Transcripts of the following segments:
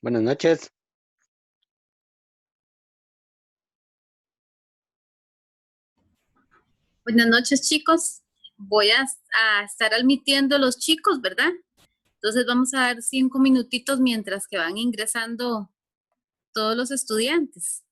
Buenas noches. Buenas noches, chicos. Voy a estar admitiendo los chicos, ¿verdad? Entonces vamos a dar 5 minutitos mientras que van ingresando todos los estudiantes.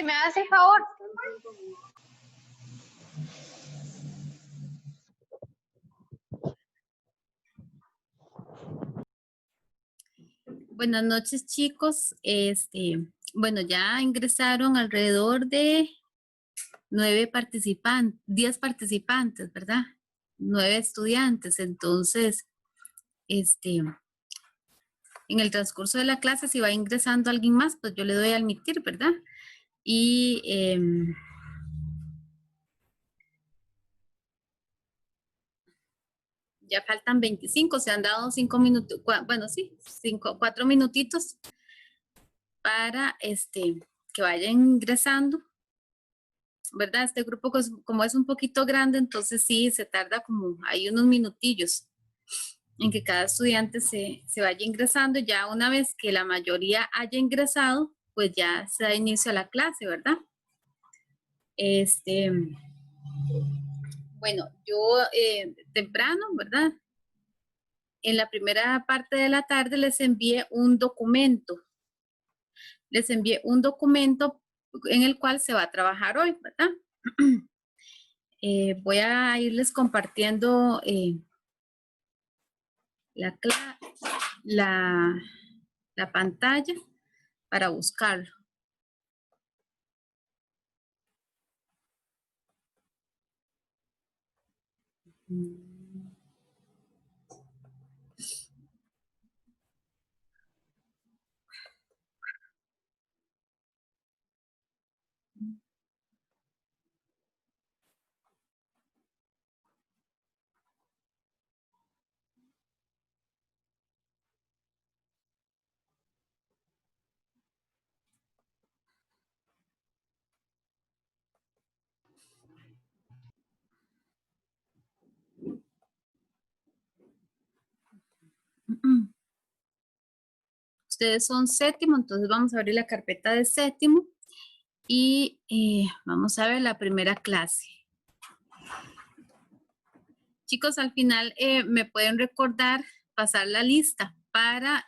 ¿me hace el favor? Buenas noches, chicos. Bueno, ya ingresaron alrededor de 10 participantes, ¿verdad? 9 estudiantes. Entonces, en el transcurso de la clase, si va ingresando alguien más, pues yo le doy a admitir, ¿verdad? Y ya faltan 25, se han dado 5 minutos, bueno, sí, 4 minutitos para que vayan ingresando, ¿verdad? Este grupo, como es un poquito grande, entonces sí, se tarda como, hay unos minutillos en que cada estudiante se vaya ingresando. Ya una vez que la mayoría haya ingresado, pues ya se da inicio a la clase, ¿verdad? Bueno, yo temprano, ¿verdad? En la primera parte de la tarde les envié un documento. Les envié un documento en el cual se va a trabajar hoy, ¿verdad? Voy a irles compartiendo la pantalla para buscarlo. Ustedes son séptimo, entonces vamos a abrir la carpeta de séptimo y vamos a ver la primera clase. Chicos, al final me pueden recordar pasar la lista para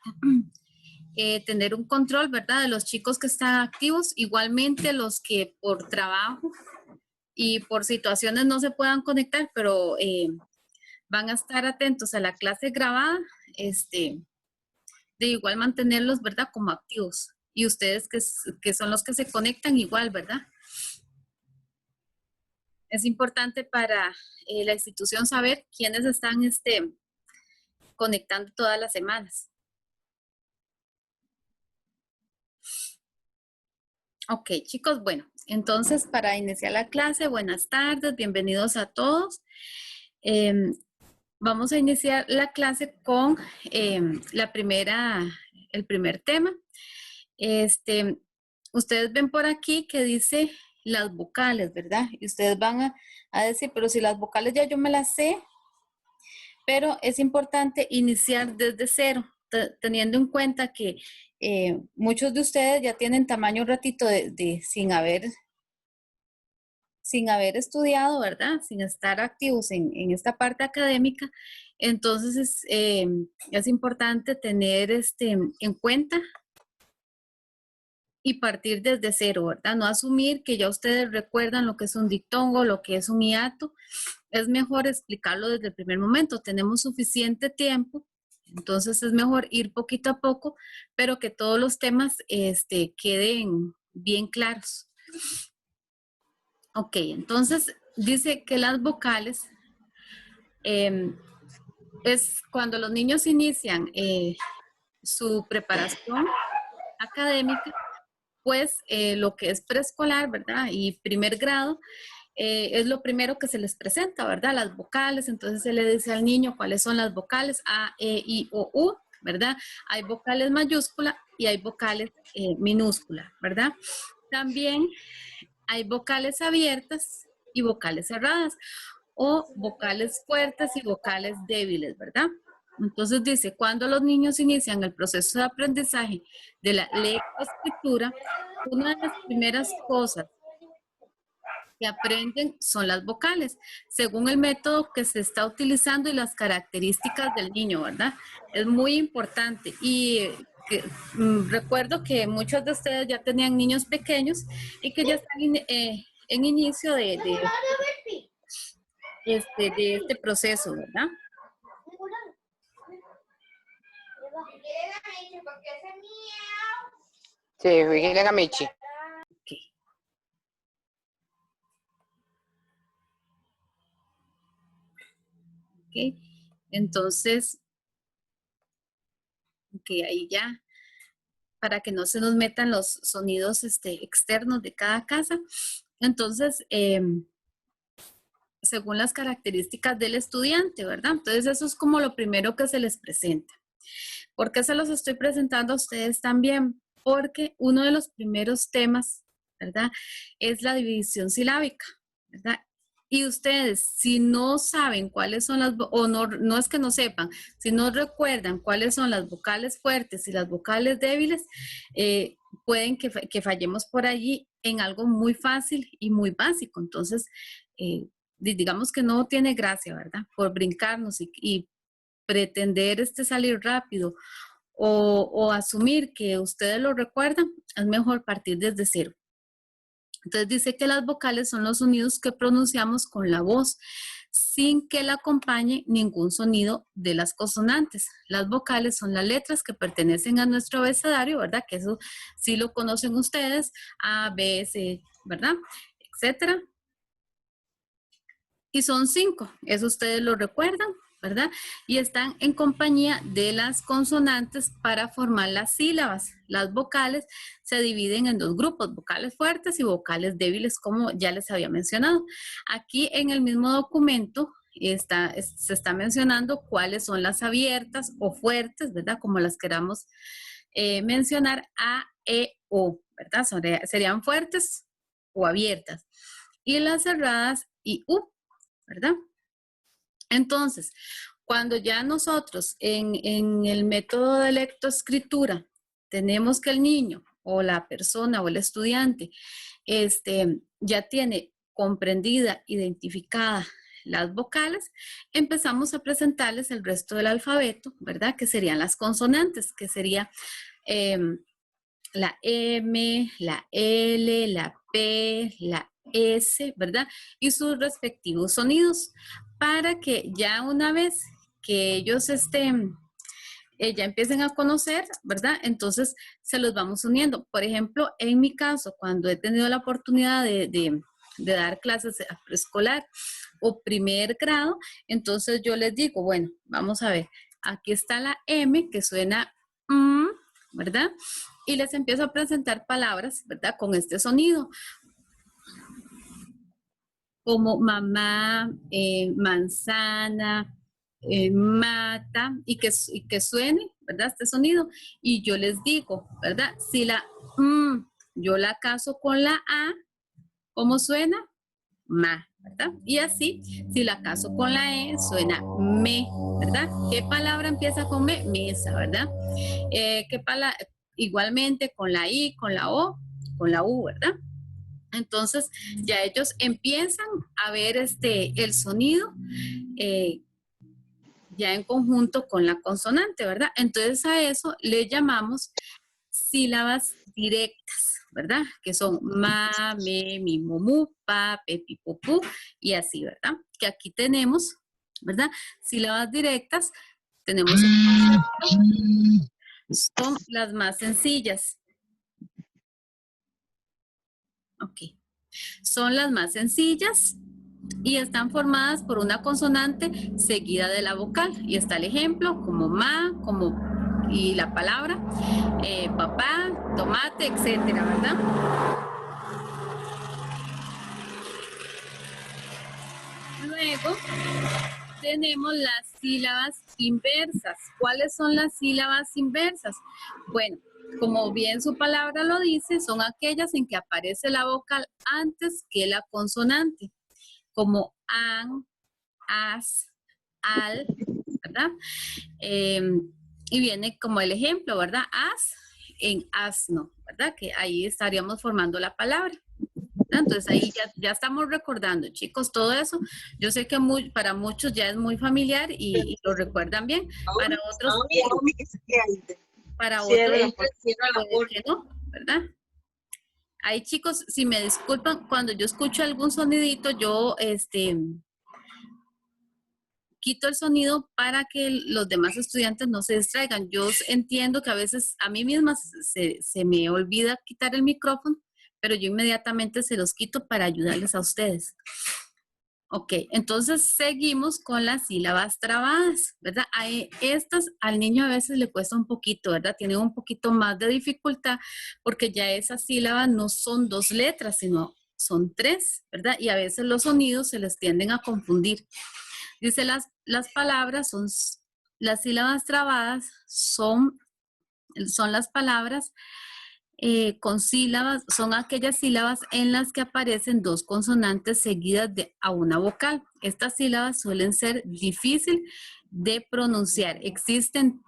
tener un control, ¿verdad? De los chicos que están activos, igualmente los que por trabajo y por situaciones no se puedan conectar, pero van a estar atentos a la clase grabada, de igual mantenerlos, ¿verdad? Como activos. Y ustedes que son los que se conectan igual, ¿verdad? Es importante para la institución saber quiénes están conectando todas las semanas. Ok, chicos, bueno, entonces para iniciar la clase, buenas tardes, bienvenidos a todos. Vamos a iniciar la clase con el primer tema. Ustedes ven por aquí que dice las vocales, ¿verdad? Y ustedes van a decir, pero si las vocales ya yo me las sé, pero es importante iniciar desde cero, teniendo en cuenta que muchos de ustedes ya tienen tamaño un ratito sin haber estudiado, ¿verdad? Sin estar activos en esta parte académica. Entonces es importante tener en cuenta y partir desde cero, ¿verdad? No asumir que ya ustedes recuerdan lo que es un dictongo, lo que es un hiato. Es mejor explicarlo desde el primer momento. Tenemos suficiente tiempo, entonces es mejor ir poquito a poco, pero que todos los temas queden bien claros. Ok, entonces dice que las vocales es cuando los niños inician su preparación académica, pues lo que es preescolar, ¿verdad? Y primer grado, es lo primero que se les presenta, ¿verdad? Las vocales, entonces se le dice al niño cuáles son las vocales A, E, I, O, U, ¿verdad? Hay vocales mayúsculas y hay vocales minúsculas, ¿verdad? También hay vocales abiertas y vocales cerradas, o vocales fuertes y vocales débiles, ¿verdad? Entonces dice, cuando los niños inician el proceso de aprendizaje de la lectoescritura, una de las primeras cosas que aprenden son las vocales, según el método que se está utilizando y las características del niño, ¿verdad? Es muy importante. Y recuerdo que muchos de ustedes ya tenían niños pequeños y que ya están en inicio de este proceso, ¿verdad? Sí, vigilen a Michi. Okay. Ok, entonces, ahí ya, para que no se nos metan los sonidos externos de cada casa. Entonces, según las características del estudiante, ¿verdad? Entonces, eso es como lo primero que se les presenta. ¿Por qué se los estoy presentando a ustedes también? Porque uno de los primeros temas, ¿verdad? Es la división silábica, ¿verdad? Y ustedes, si no saben cuáles son las, o no es que no sepan, si no recuerdan cuáles son las vocales fuertes y las vocales débiles, pueden que fallemos por allí en algo muy fácil y muy básico. Entonces, digamos que no tiene gracia, ¿verdad? Por brincarnos y pretender salir rápido o asumir que ustedes lo recuerdan, es mejor partir desde cero. Entonces dice que las vocales son los sonidos que pronunciamos con la voz sin que la acompañe ningún sonido de las consonantes. Las vocales son las letras que pertenecen a nuestro abecedario, ¿verdad? Que eso sí lo conocen ustedes, A, B, C, ¿verdad? Etcétera. Y son 5, eso ustedes lo recuerdan, ¿verdad? Y están en compañía de las consonantes para formar las sílabas. Las vocales se dividen en 2 grupos, vocales fuertes y vocales débiles, como ya les había mencionado. Aquí en el mismo documento se está mencionando cuáles son las abiertas o fuertes, ¿verdad? Como las queramos mencionar, A, E, O, ¿verdad? Serían fuertes o abiertas. Y las cerradas y U, ¿verdad? Entonces, cuando ya nosotros en el método de lectoescritura tenemos que el niño o la persona o el estudiante ya tiene comprendida, identificada las vocales, empezamos a presentarles el resto del alfabeto, ¿verdad? Que serían las consonantes, que sería la M, la L, la P, la S, ¿verdad? Y sus respectivos sonidos, para que ya una vez que ellos ya empiecen a conocer, ¿verdad? Entonces se los vamos uniendo. Por ejemplo, en mi caso, cuando he tenido la oportunidad de dar clases a preescolar o primer grado, entonces yo les digo, bueno, vamos a ver, aquí está la M que suena ¿verdad? Y les empiezo a presentar palabras, ¿verdad? Con este sonido. Como mamá, manzana, mata, y que suene, ¿verdad? Este sonido. Y yo les digo, ¿verdad? Si la yo la caso con la A, ¿cómo suena? Ma, ¿verdad? Y así, si la caso con la E, suena me, ¿verdad? ¿Qué palabra empieza con me? Mesa, ¿verdad? ¿Qué palabra? Igualmente con la I, con la O, con la U, ¿verdad? Entonces, ya ellos empiezan a ver el sonido ya en conjunto con la consonante, ¿verdad? Entonces, a eso le llamamos sílabas directas, ¿verdad? Que son ma, me, mi, mo, mu, pa, pe, pi, po, pu, y así, ¿verdad? Que aquí tenemos, ¿verdad? Sílabas directas, tenemos el concepto, son las más sencillas. Ok. Son las más sencillas y están formadas por una consonante seguida de la vocal. Y está el ejemplo, como ma, y la palabra, papá, tomate, etcétera, ¿verdad? Luego tenemos las sílabas inversas. ¿Cuáles son las sílabas inversas? Bueno, como bien su palabra lo dice, son aquellas en que aparece la vocal antes que la consonante, como an, as, al, ¿verdad? Y viene como el ejemplo, ¿verdad? As en asno, ¿verdad? Que ahí estaríamos formando la palabra. ¿Verdad? Entonces ahí ya estamos recordando, chicos, todo eso. Yo sé que para muchos ya es muy familiar y lo recuerdan bien. Para otros... para Si otro entra, cierra la puede puerta. que no, ¿verdad? Ahí, chicos, si me disculpan, cuando yo escucho algún sonidito, yo quito el sonido para que los demás estudiantes no se distraigan. Yo entiendo que a veces a mí misma se me olvida quitar el micrófono, pero yo inmediatamente se los quito para ayudarles a ustedes. Ok, entonces seguimos con las sílabas trabadas, ¿verdad? Estas al niño a veces le cuesta un poquito, ¿verdad? Tiene un poquito más de dificultad porque ya esas sílabas no son 2 letras, sino son 3, ¿verdad? Y a veces los sonidos se les tienden a confundir. Dice las palabras son, las sílabas trabadas son las palabras con sílabas, son aquellas sílabas en las que aparecen 2 consonantes seguidas a una vocal. Estas sílabas suelen ser difíciles de pronunciar. Existen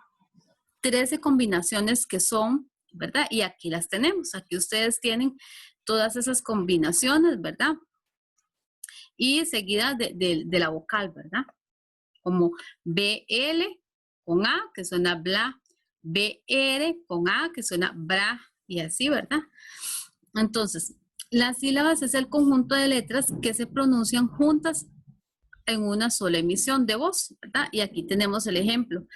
13 combinaciones que son, ¿verdad? Y aquí las tenemos. Aquí ustedes tienen todas esas combinaciones, ¿verdad? Y seguidas de la vocal, ¿verdad? Como BL con A, que suena bla, BR con A, que suena bra, y así, ¿verdad? Entonces, las sílabas es el conjunto de letras que se pronuncian juntas en una sola emisión de voz, ¿verdad? Y aquí tenemos el ejemplo.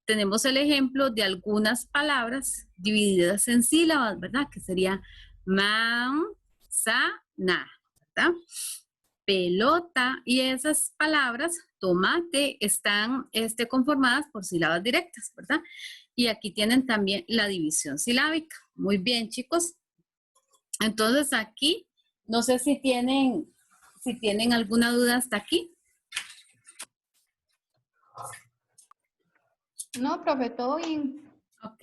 Tenemos el ejemplo de algunas palabras divididas en sílabas, ¿verdad? Que sería man, sa, na, ¿verdad? Pelota, y esas palabras, tomate, están conformadas por sílabas directas, ¿verdad? Y aquí tienen también la división silábica. Muy bien, chicos. Entonces aquí, no sé si tienen alguna duda hasta aquí. No, profe, todo bien. Ok,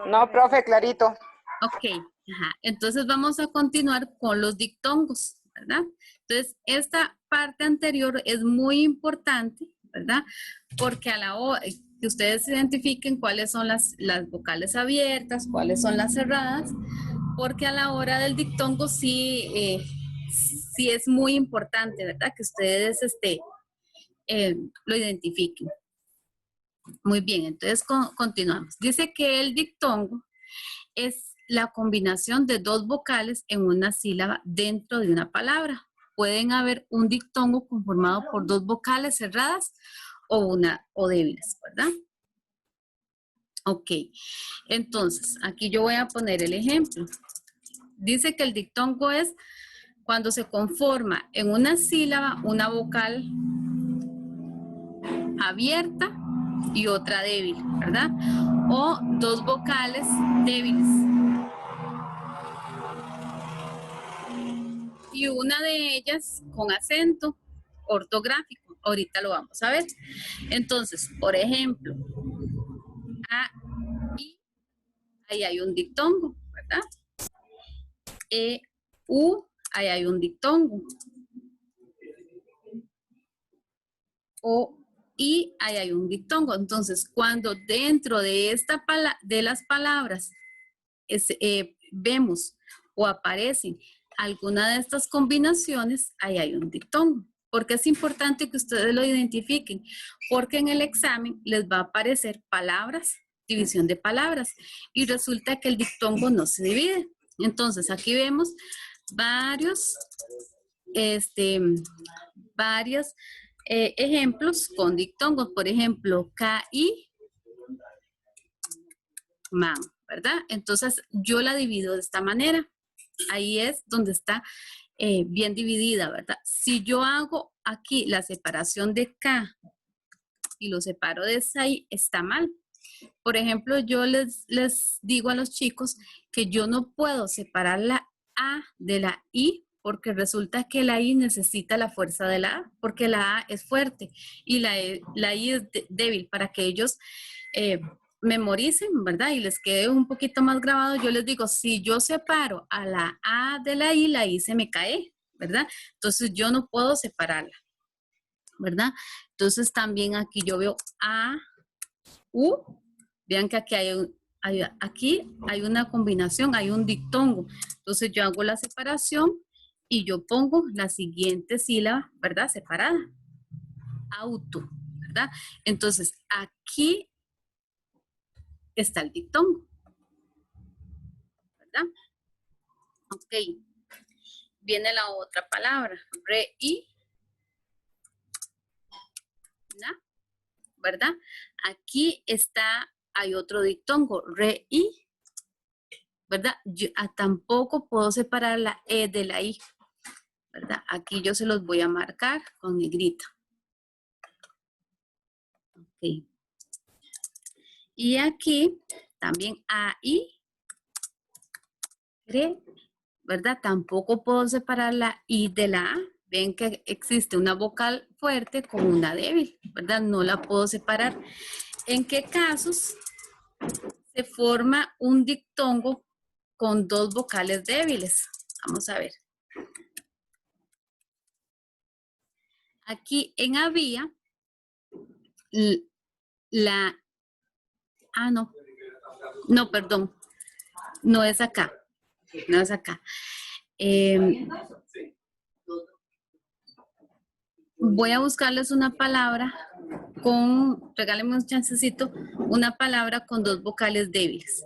No, profe, clarito. ok. Ajá. Entonces vamos a continuar con los dictongos, ¿verdad? Entonces, esta parte anterior es muy importante, ¿verdad? Porque a la hora que ustedes identifiquen cuáles son las vocales abiertas, cuáles son las cerradas, porque a la hora del dictongo sí es muy importante, ¿verdad? Que ustedes lo identifiquen. Muy bien, entonces continuamos. Dice que el dictongo es la combinación de 2 vocales en una sílaba dentro de una palabra. Pueden haber un dictongo conformado por 2 vocales cerradas o débiles, ¿verdad? Ok, entonces aquí yo voy a poner el ejemplo. Dice que el dictongo es cuando se conforma en una sílaba una vocal abierta y otra débil, ¿verdad? O 2 vocales débiles. Y una de ellas con acento ortográfico. Ahorita lo vamos a ver. Entonces, por ejemplo, A, I, ahí hay un dictongo, ¿verdad? E, U, ahí hay un dictongo. O, I, ahí hay un dictongo. Entonces, cuando dentro de de las palabras vemos o aparecen alguna de estas combinaciones, ahí hay un dictongo. Porque es importante que ustedes lo identifiquen, porque en el examen les va a aparecer palabras, división de palabras, y resulta que el dictongo no se divide. Entonces, aquí vemos varios ejemplos con dictongos. Por ejemplo, K-I, man, ¿verdad? Entonces, yo la divido de esta manera. Ahí es donde está bien dividida, ¿verdad? Si yo hago aquí la separación de K y lo separo de Sai, está mal. Por ejemplo, yo les digo a los chicos que yo no puedo separar la A de la I porque resulta que la I necesita la fuerza de la A, porque la A es fuerte y la I es débil. Para que ellos memoricen, ¿verdad? Y les quede un poquito más grabado, yo les digo, si yo separo a la A de la I se me cae, ¿verdad? Entonces yo no puedo separarla, ¿verdad? Entonces también aquí yo veo A, U, vean que aquí hay una combinación, hay un dictongo. Entonces yo hago la separación y yo pongo la siguiente sílaba, ¿verdad? Separada. Auto, ¿verdad? Entonces aquí está el diptongo. ¿Verdad? Ok. Viene la otra palabra, reí. ¿Verdad? Aquí hay otro diptongo, reí. ¿Verdad? Yo tampoco puedo separar la E de la I. ¿Verdad? Aquí yo se los voy a marcar con negrita. Ok. Y aquí también AI, ¿verdad? Tampoco puedo separar la I de la A. Ven que existe una vocal fuerte con una débil, ¿verdad? No la puedo separar. ¿En qué casos se forma un diptongo con dos vocales débiles? Vamos a ver. Aquí en había, no, perdón, no es acá, no es acá. Voy a buscarles una palabra regálenme un chancecito, una palabra con dos vocales débiles.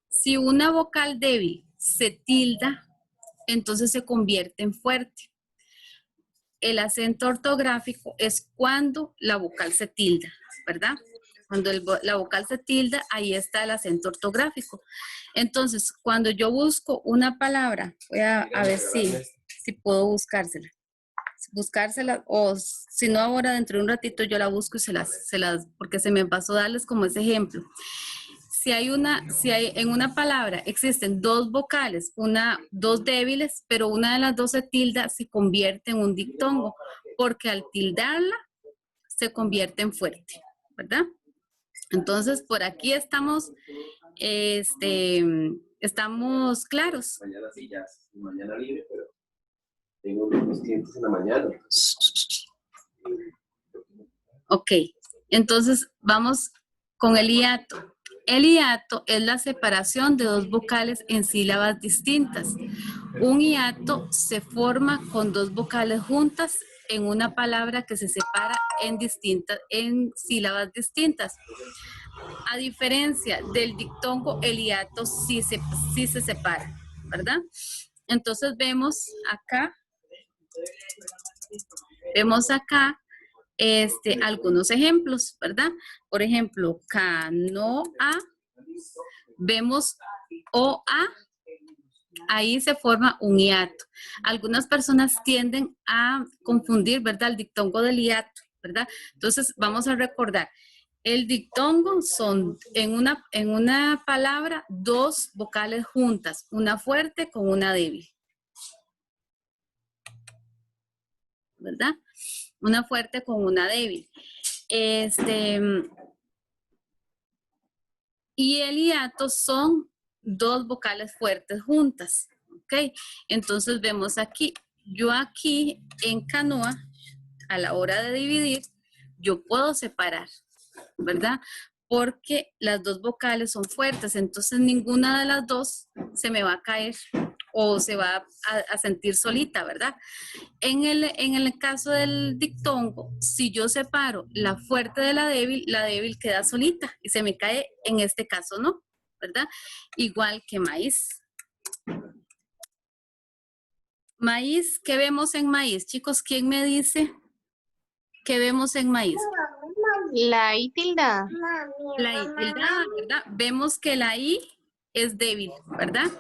Si una vocal débil se tilda, entonces se convierte en fuerte. El acento ortográfico es cuando la vocal se tilda, ¿verdad? Cuando la vocal se tilda, ahí está el acento ortográfico. Entonces, cuando yo busco una palabra, voy a ver si puedo buscársela. O si no ahora dentro de un ratito yo la busco y porque se me pasó darles como ese ejemplo. Si en una palabra existen dos vocales, dos débiles, pero una de las dos se tilda, se convierte en un diptongo, porque al tildarla se convierte en fuerte, ¿verdad? Entonces, por aquí estamos claros. Mañana sí, ya, mañana libre, pero tengo unos clientes en la mañana. Ok, entonces vamos con el hiato. El hiato es la separación de dos vocales en sílabas distintas. Un hiato se forma con dos vocales juntas en una palabra que se separa en sílabas distintas. A diferencia del diptongo, el hiato sí se separa, ¿verdad? Entonces vemos acá algunos ejemplos, ¿verdad? Por ejemplo, canoa, vemos OA, ahí se forma un hiato. Algunas personas tienden a confundir, ¿verdad? El diptongo del hiato, ¿verdad? Entonces, vamos a recordar. El diptongo son en una palabra dos vocales juntas, una fuerte con una débil. ¿Verdad? Una fuerte con una débil. Y el hiato son dos vocales fuertes juntas. ¿Ok? Entonces vemos aquí, yo aquí en canoa, a la hora de dividir, yo puedo separar, ¿verdad? Porque las dos vocales son fuertes, entonces ninguna de las dos se me va a caer o se va a sentir solita, ¿verdad? En el caso del diptongo, si yo separo la fuerte de la débil queda solita y se me cae, en este caso no, ¿verdad? Igual que maíz. Maíz, ¿qué vemos en maíz? Chicos, ¿quién me dice qué vemos en maíz? La I tilda. La I tilda, ¿verdad? Vemos que la I es débil, ¿verdad?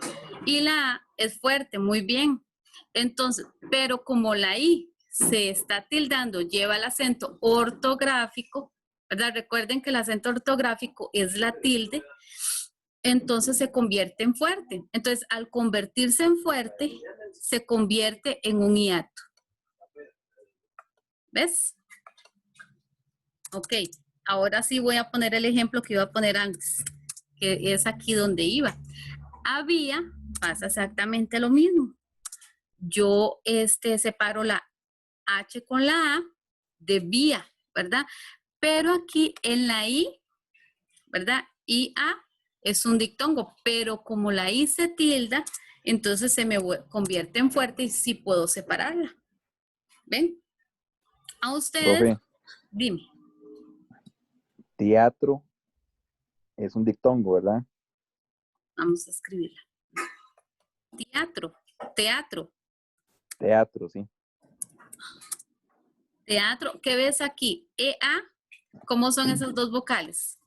Y la A es fuerte, muy bien. Entonces, pero como la I se está tildando, lleva el acento ortográfico, ¿verdad? Recuerden que el acento ortográfico es la tilde, entonces se convierte en fuerte. Entonces, al convertirse en fuerte, se convierte en un hiato. ¿Ves? Ok, ahora sí voy a poner el ejemplo que iba a poner antes, que es aquí donde iba. Había, pasa exactamente lo mismo. Yo separo la H con la A de vía, ¿verdad? Pero aquí en la I, ¿verdad? IA es un diptongo, pero como la I se tilda, entonces se me convierte en fuerte y sí puedo separarla. ¿Ven? A ustedes, Profe, dime. Teatro es un dictongo, ¿verdad? Vamos a escribirla. Teatro, teatro, Teatro, sí. teatro. ¿Qué ves aquí? EA, ¿cómo son esas dos vocales?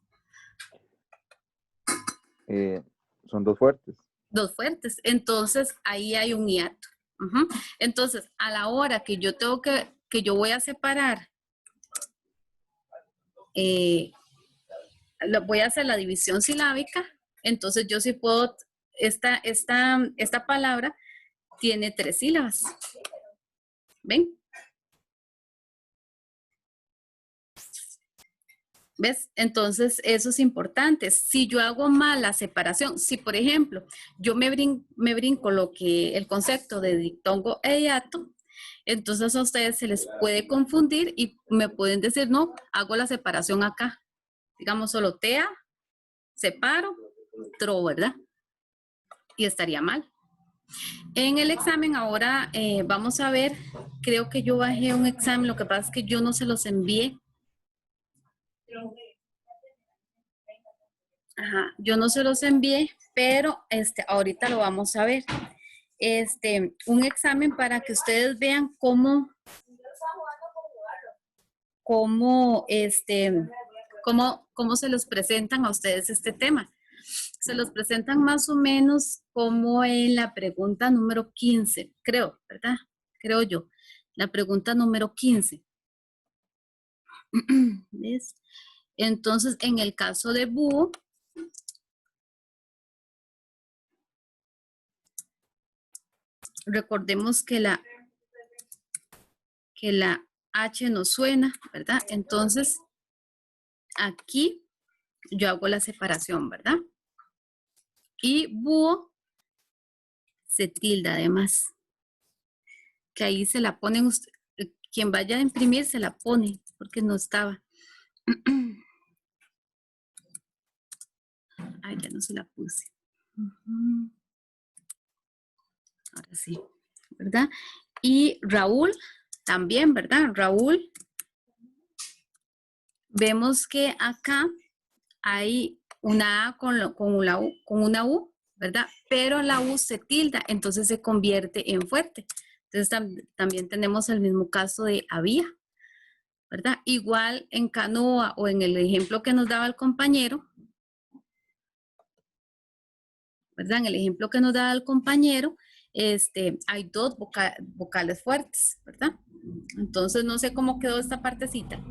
Son dos fuertes. Dos fuertes. Entonces, ahí hay un hiato. Ujú. Entonces, a la hora que yo tengo que yo voy a separar, voy a hacer la división silábica, entonces yo sí puedo, esta palabra tiene 3 sílabas. ¿Ven? ¿Ves? Entonces, eso es importante. Si yo hago mal la separación, si por ejemplo, yo me brinco el concepto de dictongo e hiato, entonces a ustedes se les puede confundir y me pueden decir, no, hago la separación acá. Digamos solo tea, separo, tro, ¿verdad? Y estaría mal. En el examen ahora vamos a ver, creo que yo bajé un examen, lo que pasa es que yo no se los envié. Ajá, yo no se los envié, pero ahorita lo vamos a ver. Un examen para que ustedes vean cómo se los presentan a ustedes este tema. Se los presentan más o menos como en la pregunta número 15, creo, ¿verdad? Creo yo. La pregunta número 15. ¿Ves? Entonces, en el caso de búho, recordemos que la H no suena, ¿verdad? Entonces, aquí yo hago la separación, ¿verdad? Y búho se tilda además. Que ahí se la ponen ustedes. Quien vaya a imprimir se la pone, porque no estaba. Ay, ya no se la puse. Ahora sí, ¿verdad? Y Raúl también, ¿verdad? Raúl. Vemos que acá hay una A con una U, ¿verdad? Pero la U se tilda, entonces se convierte en fuerte. Entonces también tenemos el mismo caso de había, ¿verdad? Igual en canoa o en el ejemplo que nos daba el compañero, ¿verdad? En el ejemplo que nos daba el compañero, hay dos vocales fuertes, ¿verdad? Entonces no sé cómo quedó esta partecita.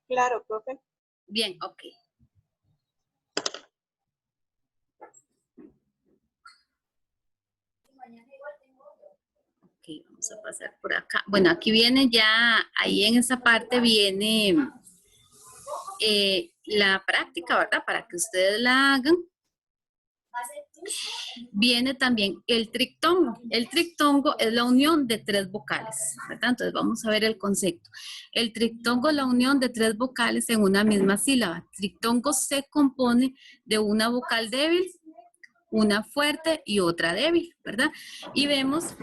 Claro, profe. Bien, ok. Ok, vamos a pasar por acá. Bueno, aquí viene ya, ahí en esa parte viene la práctica, ¿verdad? Para que ustedes la hagan. Viene también el trictongo. El trictongo es la unión de 3 vocales, ¿verdad? Entonces vamos a ver el concepto. El trictongo es la unión de 3 vocales en una misma sílaba. Trictongo se compone de una vocal débil, una fuerte y otra débil, ¿verdad? Y vemos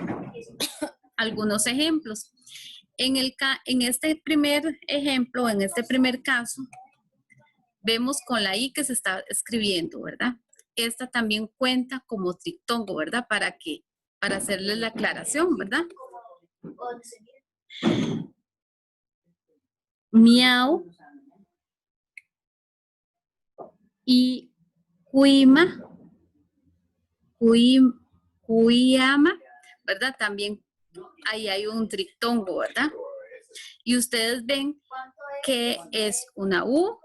algunos ejemplos. En este primer ejemplo, en este primer caso, vemos con la I que se está escribiendo, ¿verdad? Esta también cuenta como trictongo, ¿verdad? Para hacerles la aclaración, ¿verdad? Miau y cuima, cuiama, ¿verdad? También ahí hay un trictongo, ¿verdad? Y ustedes ven que es una U,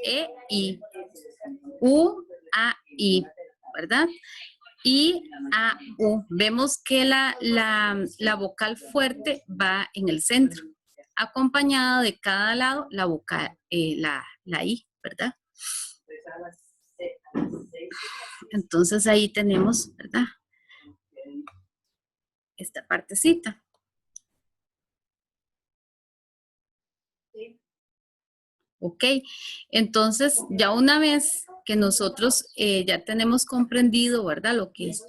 E, I. U, A, I, ¿verdad? Y A, U. Vemos que la vocal fuerte va en el centro, acompañada de cada lado la vocal, la I, ¿verdad? Entonces ahí tenemos, ¿verdad? Esta partecita. Ok, entonces ya una vez que nosotros ya tenemos comprendido, ¿verdad? Lo que es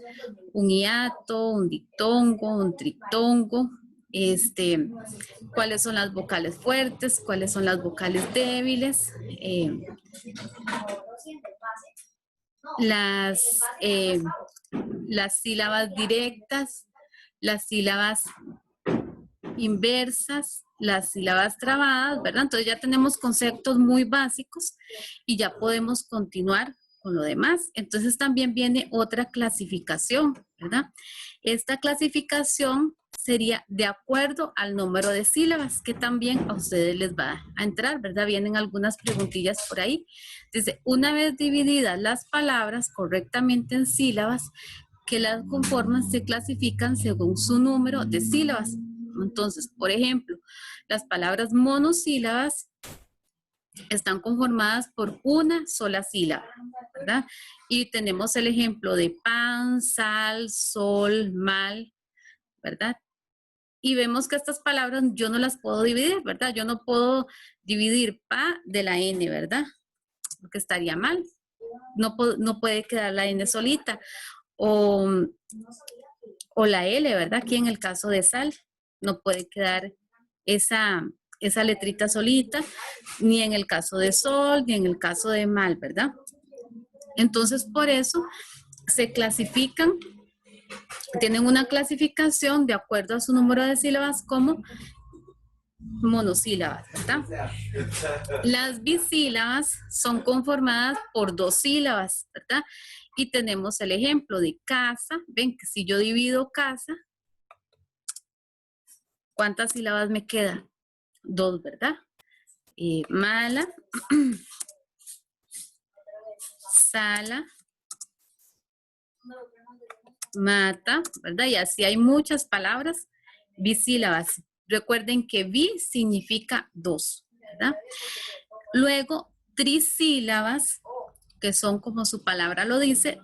un hiato, un dictongo, un trictongo, cuáles son las vocales fuertes, cuáles son las vocales débiles, las sílabas directas, las sílabas inversas, las sílabas trabadas, ¿verdad? Entonces ya tenemos conceptos muy básicos y ya podemos continuar con lo demás. Entonces también viene otra clasificación, ¿verdad? Esta clasificación sería de acuerdo al número de sílabas, que también a ustedes les va a entrar, ¿verdad? Vienen algunas preguntillas por ahí. Dice, una vez divididas las palabras correctamente en sílabas, que las conforman se clasifican según su número de sílabas. Entonces, por ejemplo, las palabras monosílabas están conformadas por una sola sílaba, ¿verdad? Y tenemos el ejemplo de pan, sal, sol, mal, ¿verdad? Y vemos que estas palabras yo no las puedo dividir, ¿verdad? Yo no puedo dividir pa de la n, ¿verdad? Porque estaría mal. No puede quedar la n solita. O la L, ¿verdad? Aquí en el caso de sal, no puede quedar esa letrita solita, ni en el caso de sol, ni en el caso de mal, ¿verdad? Entonces, por eso se clasifican, tienen una clasificación de acuerdo a su número de sílabas como monosílabas, ¿verdad? Las bisílabas son conformadas por dos sílabas, ¿verdad? Y tenemos el ejemplo de casa. Ven que si yo divido casa, ¿cuántas sílabas me quedan? Dos, ¿verdad? Mala, sala, mata, ¿verdad? Y así hay muchas palabras bisílabas. Recuerden que bi significa dos, ¿verdad? Luego, trisílabas, que son como su palabra lo dice,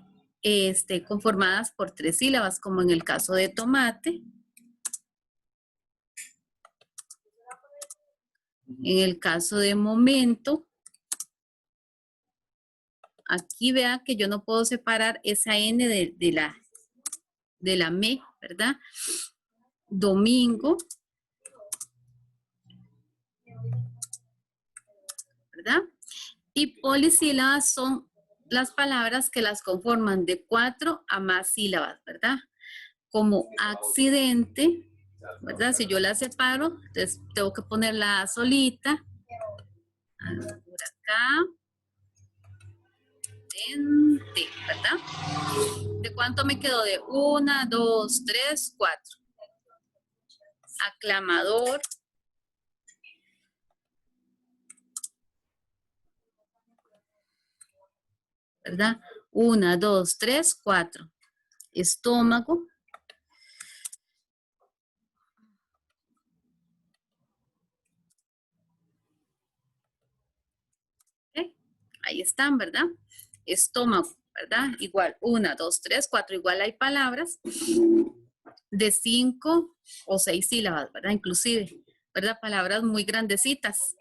conformadas por tres sílabas, como en el caso de tomate, en el caso de momento. Aquí vea que yo no puedo separar esa N de la M, ¿verdad? Domingo, ¿verdad? Y polisílabas son las palabras que las conforman de 4 a más sílabas, ¿verdad? Como accidente, ¿verdad? Si yo la separo, entonces tengo que ponerla solita. Por acá. ¿Verdad? ¿De cuánto me quedó? De 1, 2, 3, 4. Aclamador. ¿Verdad? 1, 2, 3, 4. Estómago. ¿Okay? Ahí están, ¿verdad? Estómago, ¿verdad? Igual 1, 2, 3, 4. Igual hay palabras de 5 o 6 sílabas, ¿verdad? Inclusive, ¿verdad? Palabras muy grandecitas.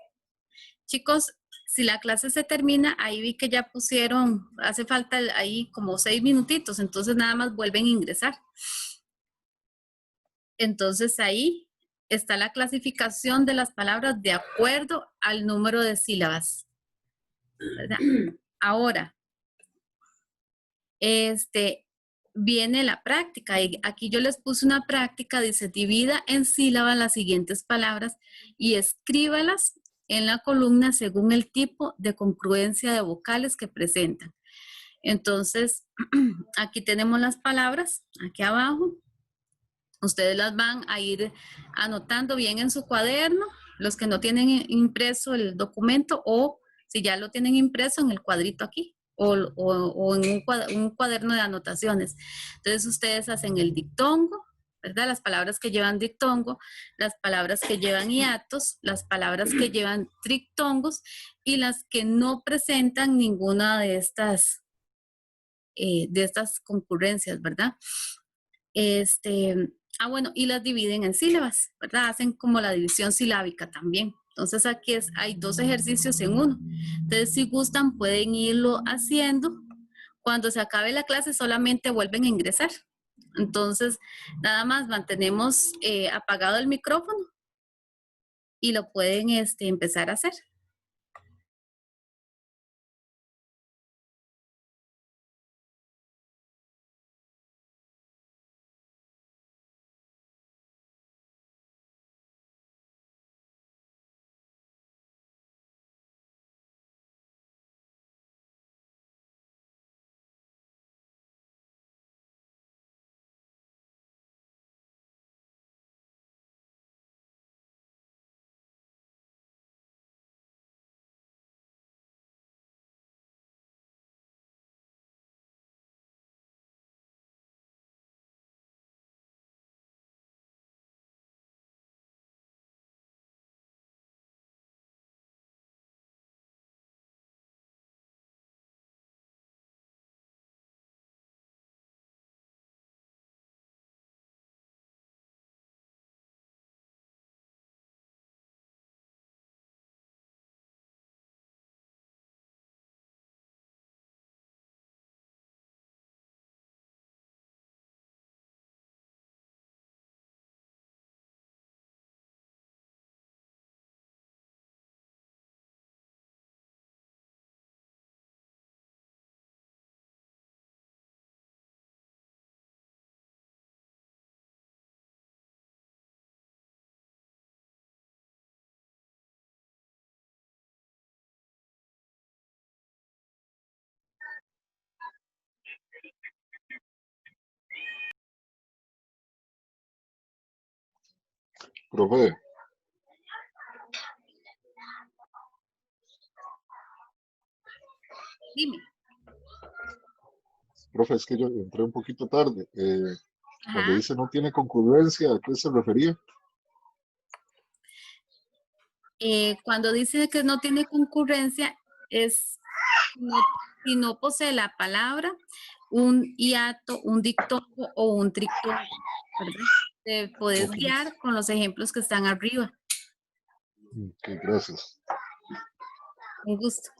Chicos, si la clase se termina, ahí vi que ya pusieron, hace falta ahí como 6 minutitos, entonces nada más vuelven a ingresar. Entonces ahí está la clasificación de las palabras de acuerdo al número de sílabas, ¿verdad? Ahora, viene la práctica. Y aquí yo les puse una práctica, dice, divida en sílabas las siguientes palabras y escríbalas en la columna según el tipo de congruencia de vocales que presentan. Entonces, aquí tenemos las palabras, aquí abajo. Ustedes las van a ir anotando bien en su cuaderno, los que no tienen impreso el documento, o si ya lo tienen impreso en el cuadrito aquí, o en un cuaderno de anotaciones. Entonces ustedes hacen el dictongo, ¿verdad? Las palabras que llevan dictongo, las palabras que llevan hiatos, las palabras que llevan trictongos y las que no presentan ninguna de estas concurrencias, ¿verdad? Bueno, y las dividen en sílabas, ¿verdad? Hacen como la división silábica también. Entonces aquí hay 2 ejercicios en uno. Entonces si gustan pueden irlo haciendo. Cuando se acabe la clase solamente vuelven a ingresar. Entonces, nada más mantenemos apagado el micrófono y lo pueden empezar a hacer. Profe, Dime. profe, es que yo entré un poquito tarde. Cuando Ajá. dice no tiene concurrencia, ¿a qué se refería? Cuando dice que no tiene concurrencia, es si no posee la palabra, un hiato, un dictongo o un trictongo, ¿verdad? Te puedes Ok, guiar con los ejemplos que están arriba. ok, gracias. Un gusto.